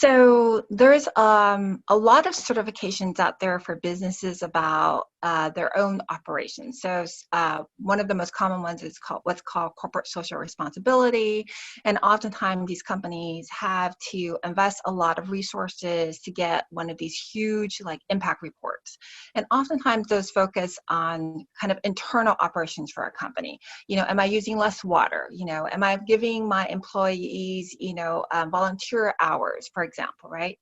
So there's a lot of certifications out there for businesses about their own operations. So one of the most common ones is called what's called corporate social responsibility, and oftentimes these companies have to invest a lot of resources to get one of these huge like impact reports. And oftentimes those focus on kind of internal operations for a company. Am I using less water? Am I giving my employees, volunteer hours, for example, right?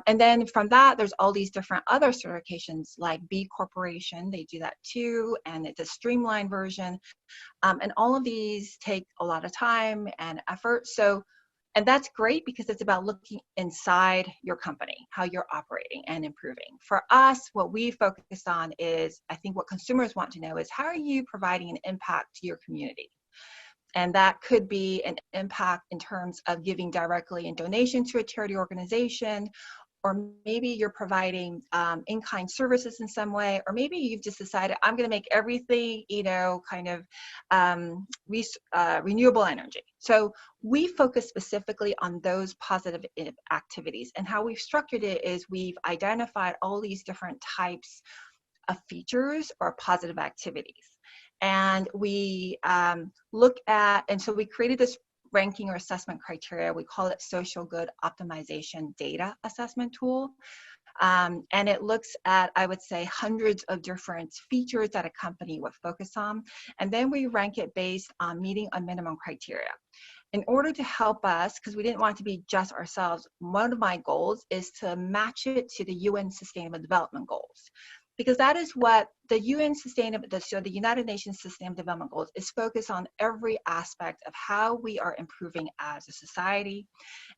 And then from that, there's all these different other certifications like B Corporation. They do that too, and it's a streamlined version. And all of these take a lot of time and effort. And that's great because it's about looking inside your company, how you're operating and improving. For us, what we focus on is, I think what consumers want to know is, how are you providing an impact to your community? And that could be an impact in terms of giving directly in donation to a charity organization, or maybe you're providing in-kind services in some way, or maybe you've just decided, I'm going to make everything, renewable energy. So we focus specifically on those positive activities. And how we've structured it is we've identified all these different types of features or positive activities. And we so we created this ranking or assessment criteria. We call it social good optimization data assessment tool. And it looks at, I would say, hundreds of different features that a company would focus on. And then we rank it based on meeting a minimum criteria. In order to help us, because we didn't want to be just ourselves, one of my goals is to match it to the UN Sustainable Development Goals. Because that is what the the United Nations Sustainable Development Goals is focused on, every aspect of how we are improving as a society.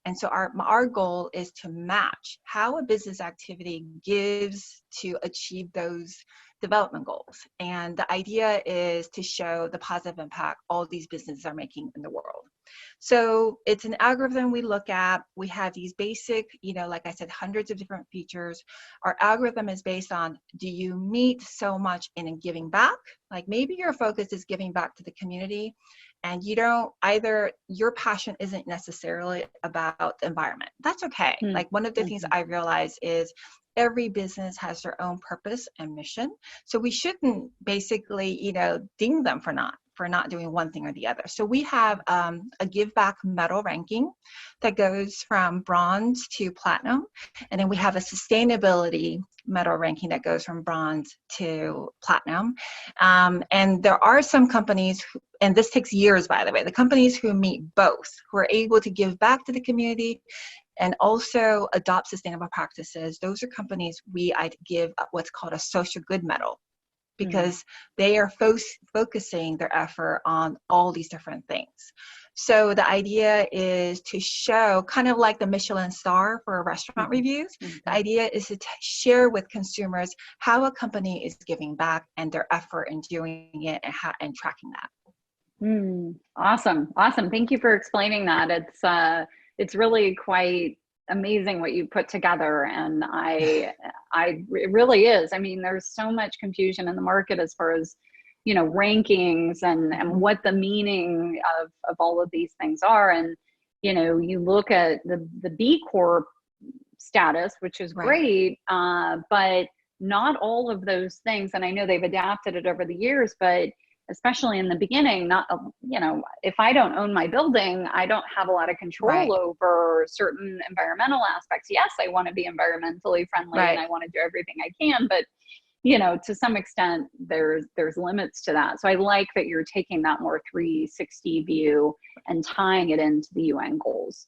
And so our goal is to match how a business activity gives to achieve those development goals. And the idea is to show the positive impact all these businesses are making in the world. So it's an algorithm we look at. We have these basic, like I said, hundreds of different features. Our algorithm is based on, do you meet so much in giving back? Like maybe your focus is giving back to the community, and your passion isn't necessarily about the environment. That's okay. Like one of the things I realize is every business has their own purpose and mission. So we shouldn't basically, ding them for not doing one thing or the other. So we have a give back medal ranking that goes from bronze to platinum. And then we have a sustainability medal ranking that goes from bronze to platinum. And there are some companies, and this takes years, by the way, the companies who meet both, who are able to give back to the community and also adopt sustainable practices, those are companies I'd give what's called a social good medal, because they are focusing their effort on all these different things. So the idea is to show, kind of like the Michelin star for restaurant reviews, the idea is to share with consumers how a company is giving back and their effort in doing it, and tracking that. Awesome. Thank you for explaining that. It's really quite amazing what you put together, and it really is. I mean, there's so much confusion in the market as far as rankings and what the meaning of all of these things are. And you look at the B Corp status, which is great, but not all of those things. And I know they've adapted it over the years, but especially in the beginning, if I don't own my building, I don't have a lot of control over certain environmental aspects. Yes, I want to be environmentally friendly and I want to do everything I can, but to some extent there's limits to that. So I like that you're taking that more 360 view and tying it into the UN goals.